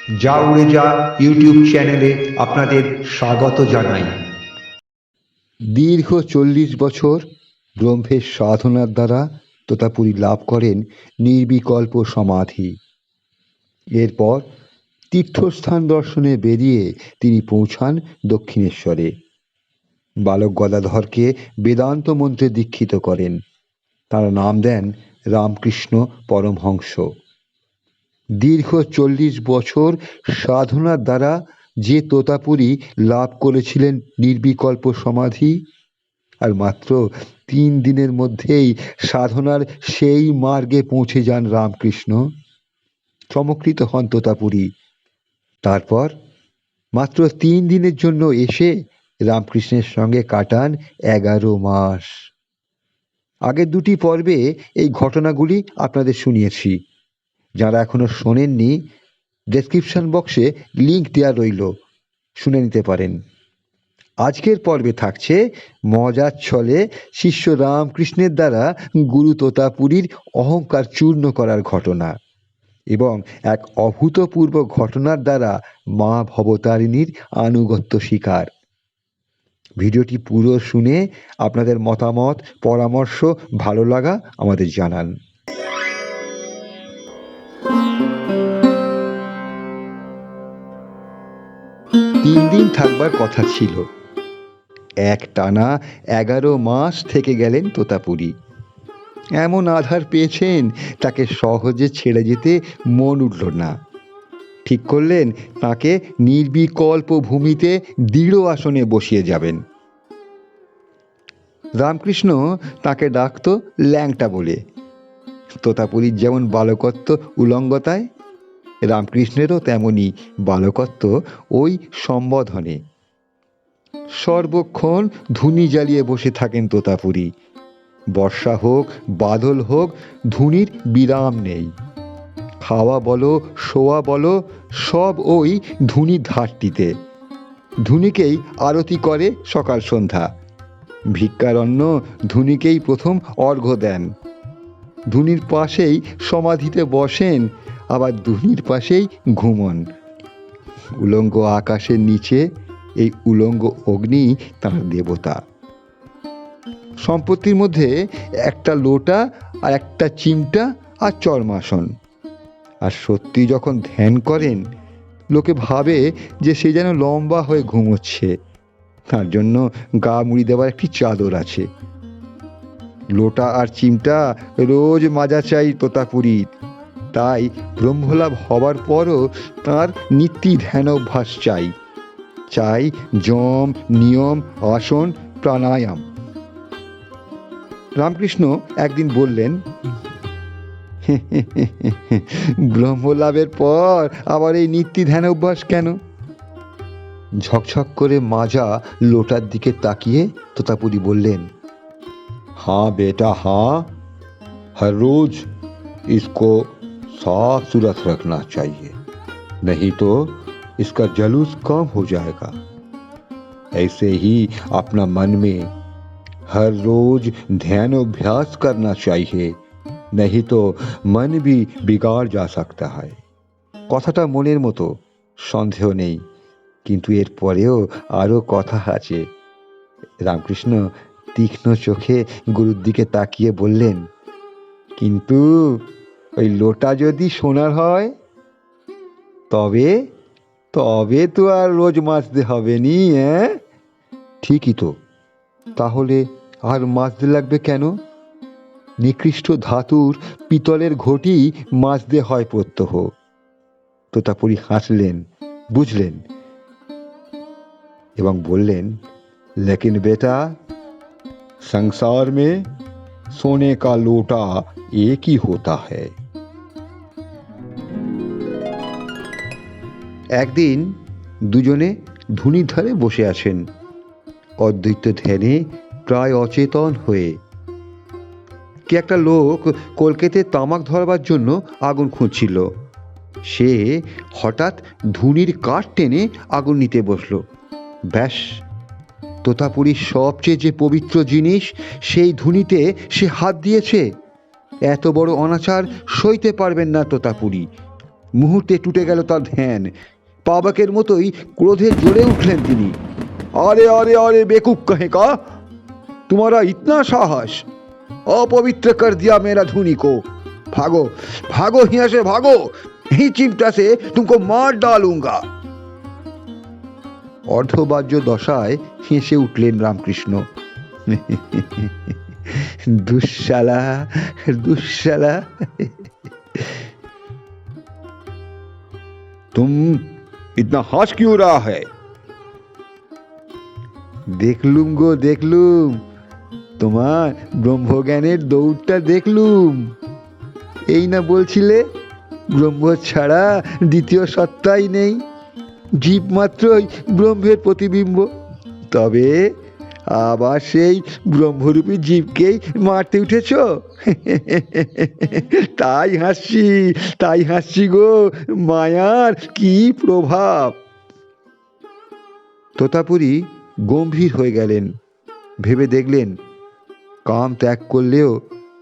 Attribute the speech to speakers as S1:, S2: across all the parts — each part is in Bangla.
S1: যা উড়ে যা ইউটিউব চ্যানেলে আপনাদের স্বাগত জানাই।
S2: দীর্ঘ 40 বছর ব্রহ্মের সাধনার দ্বারা তোতাপুরী লাভ করেন নির্বিকল্প সমাধি। এরপর তীর্থস্থান দর্শনে বেরিয়ে তিনি পৌঁছান দক্ষিণেশ্বরে। বালক গদাধরকে বেদান্ত মন্ত্রে দীক্ষিত করেন। তারা নাম দেন রামকৃষ্ণ পরমহংস। দীর্ঘ 40 বছর সাধনার দ্বারা যে তোতাপুরী লাভ করেছিলেন নির্বিকল্প সমাধি, আর মাত্র 3 দিনের মধ্যেই সাধনার সেই মার্গে পৌঁছে যান রামকৃষ্ণ। চমৎকৃত হন তোতাপুরী। তারপর মাত্র 3 দিনের জন্য এসে রামকৃষ্ণের সঙ্গে কাটান 11 মাস। আগের 2টি পর্বে এই ঘটনাগুলি আপনাদের শুনিয়েছি। যারা এখনো শোনেননি, ডেসক্রিপশন বক্সে লিংক দেওয়া রইল, শুনে নিতে পারেন। আজকের পর্বে থাকছে মজার ছলে শিষ্য রামকৃষ্ণের দ্বারা গুরু তোতাপুরীর অহংকার চূর্ণ করার ঘটনা এবং এক অভূতপূর্ব ঘটনার দ্বারা মা ভবতারিণীর আনুগত্য স্বীকার। ভিডিওটি পুরো শুনে আপনাদের মতামত, পরামর্শ, ভালো লাগা আমাদের জানান। তিন দিন থাকবার কথা ছিল। একটানা 11 মাস থেকে গেলেন তোতাপুরী। এমন আধার পেয়েছেন তাকে সহজে ছেড়ে যেতে মন উঠল না। ঠিক করলেন তাকে নির্বিকল্প ভূমিতে দৃঢ় আসনে বসিয়ে যাবেন। রামকৃষ্ণ তাকে ডাকত ল্যাংটা বলে। তোতাপুরীর যেমন বালকত্ব উলঙ্গতায়, রামকৃষ্ণেরও তেমনি বালকত্ব ওই সম্বোধনে। সর্বক্ষণ ধুনি জ্বালিয়ে বসে থাকেন তোতাপুরী। বর্ষা হোক, বাদল হোক, ধুনির বিরাম নেই। খাওয়া বলো, শোয়া বলো, সব ওই ধুনির ধারটিতে। ধুনিকেই আরতি করে সকাল সন্ধ্যা। ভিক্ষারণ্য ধুনিকেই প্রথম অর্ঘ্য দেন। ধুনির পাশেই সমাধিতে বসেন, আবার ধুনির পাশেই ঘুমন। উলঙ্গ আকাশের নিচে এই উলঙ্গ অগ্নি তাঁর দেবতা। সম্পত্তির মধ্যে একটা লোটা আর একটা চিমটা আর চর্মাসন। আর সত্যি যখন ধ্যান করেন, লোকে ভাবে যে সে যেন লম্বা হয়ে ঘুমোচ্ছে। তার জন্য গা মুড়ি দেওয়ার একটি চাদর আছে। লোটা আর চিমটা রোজ মাজা চাই তোতাপুরীর। তাই ব্রহ্মলাভ হবার পরও তাঁর নিত্যি ধ্যান অভ্যাস চাই। চাই যম, নিয়ম, আসন, প্রাণায়াম। রামকৃষ্ণ একদিন বললেন, ব্রহ্মলাভের পর আবার এই নিত্যি ধ্যান অভ্যাস কেন? ঝকঝক করে মাজা লোটার দিকে তাকিয়ে তোতাপুরী বললেন, हाँ बेटा हाँ, हर रोज इसको साफ सुथरा रखना चाहिए, नहीं तो इसका जलूस कम हो जाएगा। ऐसे ही अपना मन में हर रोज ध्यान अभ्यास करना चाहिए, नहीं तो मन भी बिगाड़ जा सकता है। কথাটা মনের মতো, সন্দেহ নেই, কিন্তু এর পরেও আরো কথা আছে। রামকৃষ্ণ তীক্ষ্ণ চোখে গুরুর দিকে তাকিয়ে বললেন, কিন্তু ওই লোটা যদি সোনার হয় তবে তবে তো আর রোজ মাজতে হবে নি। ঠিকই তো, তাহলে আর মাজতে লাগবে কেন? নিকৃষ্ট ধাতুর পিতলের ঘটি মাজতে হয় প্রত্যহ। তোতাপুরী হাসলেন, বুঝলেন এবং বললেন, लेकिन बेटा संसार में सोने का लोटा एक ही होता है। একদিন দুজনে ধুনির ধারে বসে আছেন, অদ্বৈত ধ্যানে প্রায় অচেতন হয়ে। কি একটা লোক কলকেতে তামাক ধরবার জন্য আগুন খুঁজছিল। সে হঠাৎ ধুনির কাঠ টেনে আগুন নিতে বসল। ব্যাস, তোতাপুরীর সবচেয়ে যে পবিত্র জিনিস সেই ধুনিতে সে হাত দিয়েছে। এত বড় অনাচার সইতে পারবেন না তোতাপুরী। মুহূর্তে টুটে গেল তার ধ্যান। পাবকের মতোই ক্রোধে জ্বলে উঠলেন তিনি। আরে আরে আরে बेवकूफ कहीं का, तुम्हारा इतना साहस, अपवित्र कर दिया मेरा धुनी को। भागो भागो यहाँ से, भागो, यही चिमटा से तुमको मार डालूंगा। অর্ধবাহ্য দশায় হেসে উঠলেন রামকৃষ্ণ। দুঃশালা দুঃশালা, तुम इतना हंस क्यों रहा है? দেখলুম গো দেখলুম, তোমার ব্রহ্মজ্ঞানের দৌড়টা দেখলুম। এই না বলছিলে ব্রহ্ম ছাড়া দ্বিতীয় সত্তাই নেই, জীব মাত্রই ব্রহ্মের প্রতিবিম্ব। তবে আবার সেই ব্রহ্মরূপী জীবকেই মারতে উঠেছ। তাই হাসছি গো, মায়ার কি প্রভাব। তোতাপুরী গম্ভীর হয়ে গেলেন। ভেবে দেখলেন কাম ত্যাগ করলেও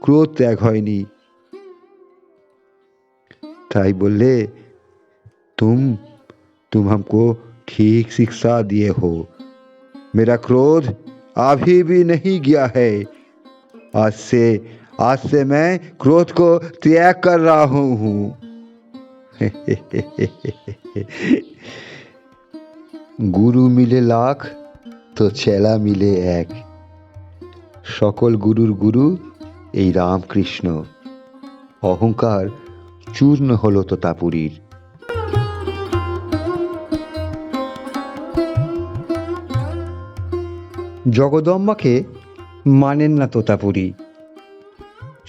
S2: ক্রোধ ত্যাগ হয়নি। তাই বললে, तुम हमको ठीक शिक्षा दिए हो, मेरा क्रोध अभी भी नहीं गया है। आज से मैं क्रोध को त्याग कर रहा हूँ। गुरु मिले लाख तो चेला मिले एक। সকল গুরুর গুরু এই রামকৃষ্ণ। অহংকার চূর্ণ হলো তোতাপুরীর। জগদম্বাকে মানেন না তোতাপুরী।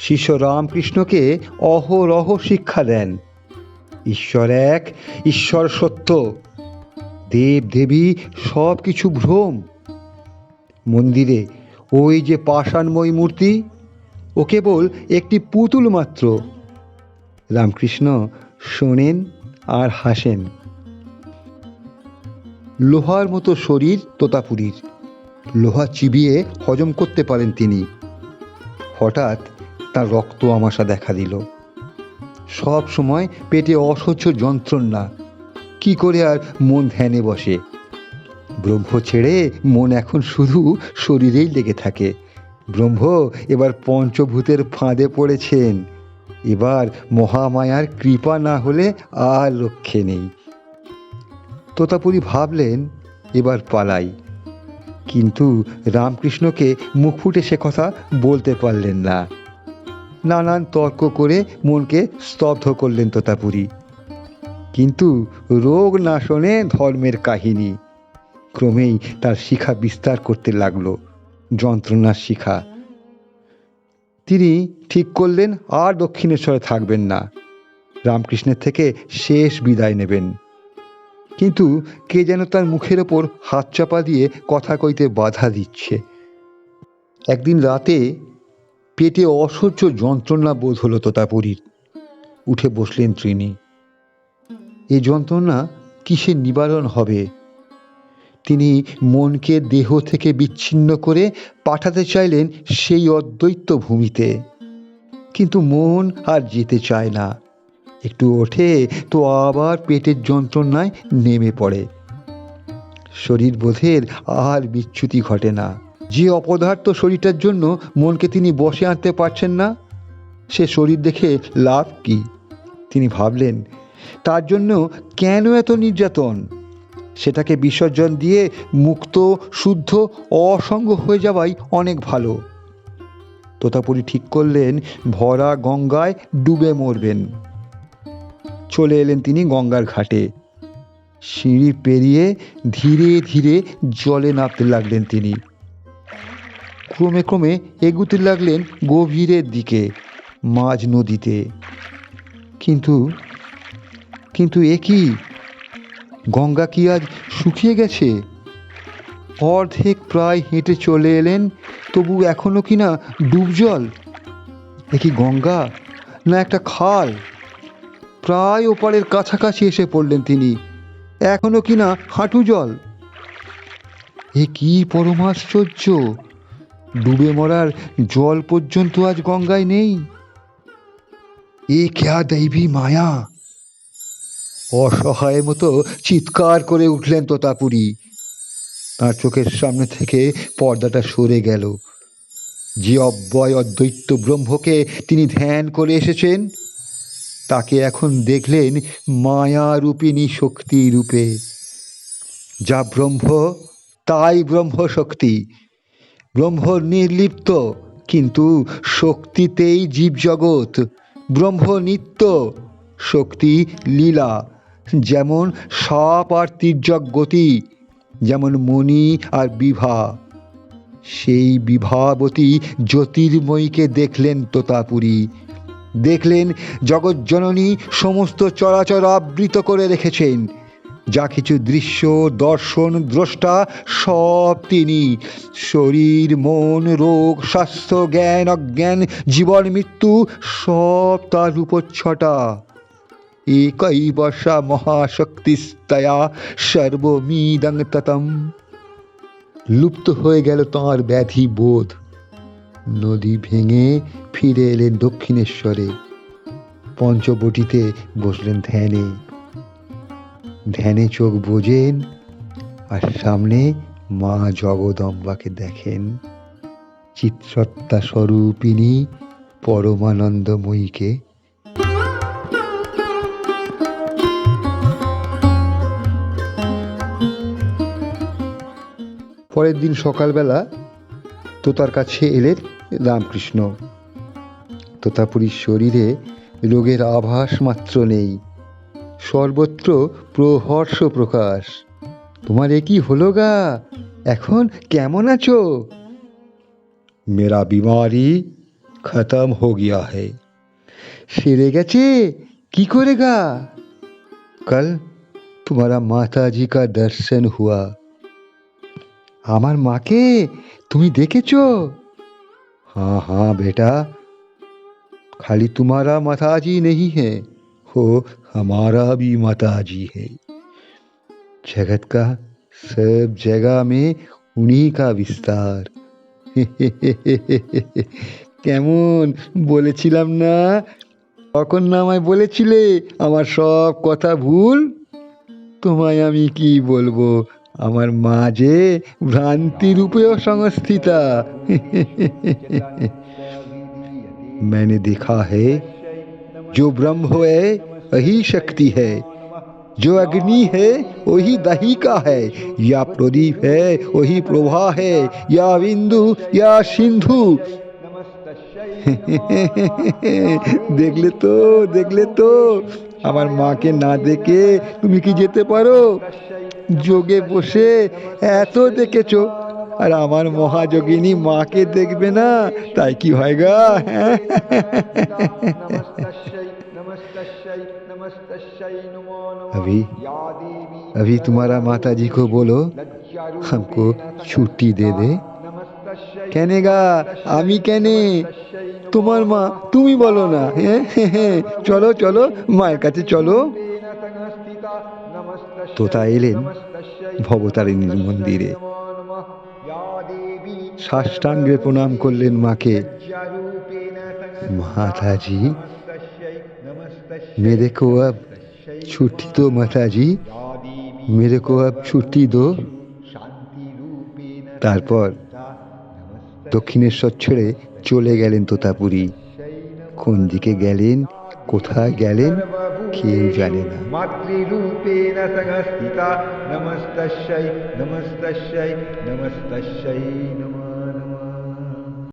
S2: শিষ্য রামকৃষ্ণকে অহরহ শিক্ষা দেন, ঈশ্বর এক, ঈশ্বর সত্য, দেব দেবী সব কিছু ভ্রম। মন্দিরে ওই যে পাষাণময়ী মূর্তি, ও কেবল একটি পুতুল মাত্র। রামকৃষ্ণ শোনেন আর হাসেন। লোহার মতো শরীর তোতাপুরীর, লোহা চিবিয়ে হজম করতে পারেন তিনি। হঠাৎ তার রক্ত আমাশা দেখা দিল। সব সময় পেটে অসহ্য যন্ত্রণা, কি করে আর মন ধ্যানে বসে। ব্রহ্ম ছেড়ে মন এখন শুধু শরীরেই লেগে থাকে। ব্রহ্ম এবার পঞ্চভূতের ফাঁদে পড়েছেন। এবার মহামায়ার কৃপা না হলে আর রক্ষে নেই। তোতাপুরী ভাবলেন এবার পালাই, কিন্তু রামকৃষ্ণকে মুখ ফুটে সে কথা বলতে পারলেন না। নানান তর্ক করে মনকে স্তব্ধ করলেন তোতাপুরী। কিন্তু রোগ নাশনে ধর্মের কাহিনী। ক্রমেই তার শিখা বিস্তার করতে লাগলো, যন্ত্রণার শিখা। তিনি ঠিক করলেন আর দক্ষিণেশ্বরে থাকবেন না, রামকৃষ্ণের থেকে শেষ বিদায় নেবেন। কিন্তু কে যেন তার মুখের ওপর হাত চাপা দিয়ে কথা কইতে বাধা দিচ্ছে। একদিন রাতে পেটে অসহ্য যন্ত্রণা বোধ হলো তোতাপুরীর। উঠে বসলেন তিনি। এই যন্ত্রণা কিসের নিবারণ হবে? তিনি মনকে দেহ থেকে বিচ্ছিন্ন করে পাঠাতে চাইলেন সেই অদ্বৈত ভূমিতে, কিন্তু মন আর যেতে চায় না। একটু ওঠে তো আবার পেটের যন্ত্রণায় নেমে পড়ে। শরীর বোধের আর বিচ্যুতি ঘটে না। যে অপদার্থ শরীরটার জন্য মনকে তিনি বসে আনতে পারছেন না, সে শরীর দেখে লাভ কি? তিনি ভাবলেন, তার জন্য কেন এত নির্যাতন? সেটাকে বিসর্জন দিয়ে মুক্ত শুদ্ধ অসঙ্গ হয়ে যাওয়াই অনেক ভালো। তোতাপুরী ঠিক করলেন ভরা গঙ্গায় ডুবে মরবেন। চলে এলেন তিনি গঙ্গার ঘাটে। সিঁড়ি পেরিয়ে ধীরে ধীরে জলে নামতে লাগলেন তিনি। ক্রমে ক্রমে এগুতে লাগলেন গভীরের দিকে, মাঝ নদীতে। কিন্তু এ কি? গঙ্গা কি আজ শুকিয়ে গেছে? অর্ধেক প্রায় হেঁটে চলে এলেন, তবু এখনো কিনা ডুব জল। এ কি গঙ্গা না একটা খাল? প্রায় ওপারের কাছাকাছি এসে পড়লেন তিনি, এখনো কিনা হাঁটু জল। এ কি পরমাশ্চর্য! ডুবে মরার জল পর্যন্ত আজ গঙ্গায় নেই। এ ক্যা দৈবী মায়া! অসহায় মতো চিৎকার করে উঠলেন তোতাপুরি। তার চোখের সামনে থেকে পর্দাটা সরে গেল। যে অব্যয় অদ্বৈত ব্রহ্মকে তিনি ধ্যান করে এসেছেন, তাকে এখন দেখলেন মায়ারূপিণী শক্তি রূপে। যা ব্রহ্ম, তাই ব্রহ্ম শক্তি। ব্রহ্ম নির্লিপ্ত, কিন্তু শক্তিতেই জীবজগৎ। ব্রহ্ম নিত্য, শক্তি লীলা। যেমন সাপ আর তির্যক গতি, যেমন মণি আর বিভা। সেই বিভাবতী জ্যোতির্ময়ীকে দেখলেন তোতাপুরি। দেখলেন জগজ্জননী সমস্ত চরাচর আবৃত করে রেখেছেন। যা কিছু দৃশ্য, দর্শন, দ্রষ্টা, সব তিনি। শরীর, মন, রোগ, স্বাস্থ্য, জ্ঞান, অজ্ঞান, জীবন, মৃত্যু, সব তার রূপচ্ছটা। একৈবশা মহাশক্তিস্তয়া সর্বমিদং ততম। লুপ্ত হয়ে গেল তাঁর ব্যাধি বোধ। নদী ভেঙে ফিরে এলেন দক্ষিণেশ্বরে। পঞ্চবটিতে বসলেন ধ্যানে। ধ্যানে চোখ বোঝেন আর সামনে মা জগদম্বাকে দেখেন, চিত্রত্তা স্বরূপিণী পরমানন্দময়ীকে। পরের দিন সকালবেলা তোতার কাছে এলেন রামকৃষ্ণ। তোতাপুরীর শরীরে রোগের আভাস মাত্র নেই, সর্বত্র প্রহর্ষ প্রকাশ। তোমার এ কি হলো গা, এখন কেমন আছো? মেরা বিমারি খতম হো গিয়া है। সেরে গেছে? কি করে গা? কাল তোমারা মাতাজি কা দর্শন হুয়া। আমার মাকে তুমি দেখেছো? हाँ हाँ बेटा, खाली तुम्हारा माताजी नहीं है, वो हमारा भी माताजी है। जगत का सब जगह में उन्हीं का विस्तार। কেমন বলেছিলাম না? তখন না আমায় বলেছিলে আমার সব কথা ভুল। তোমায় আমি কি বলবো, আমার মা যে ভ্রান্তি রূপেও সংস্থিতা। मैंने देखा है, जो ब्रह्म है वही शक्ति है, जो अग्नि है वही दहिका है, या प्रदीप है वही प्रभा है, या बिंदु या सिंधु। দেখলে তো, দেখলে তো, আমার মাকে না দেখে তুমি কি যেতে পারো? যোগে বসে এত দেখেছো, আর আমার মহাযোগিনী মাকে দেখবে না, তাই কি হয় গা? अभी अभी तुम्हारा माता जी को बोलो हमको छुट्टी दे दे। কেনে গা? আমি কেনে? তোমার মা, তুমি বলো না। হ্যাঁ, চলো চলো, মায়ের কাছে চলো। তোতা এলেন ভবতারিণীর মন্দিরে। সাষ্টাঙ্গে প্রণাম করলেন মাকে। माताजी, मेरे को अब छुट्टी दो माताजी, मेरे को अब छुट्टी दो। তারপর দক্ষিণেশ্বর ছেড়ে চলে গেলেন তোতাপুরি। কোন দিকে গেলেন, কোথায় গেলেন, কেউ জানে না।
S1: মাতৃরূপেণ সংস্থিতা নমস্তস্যৈ নমস্তস্যৈ নমস্তস্যৈ নমঃ।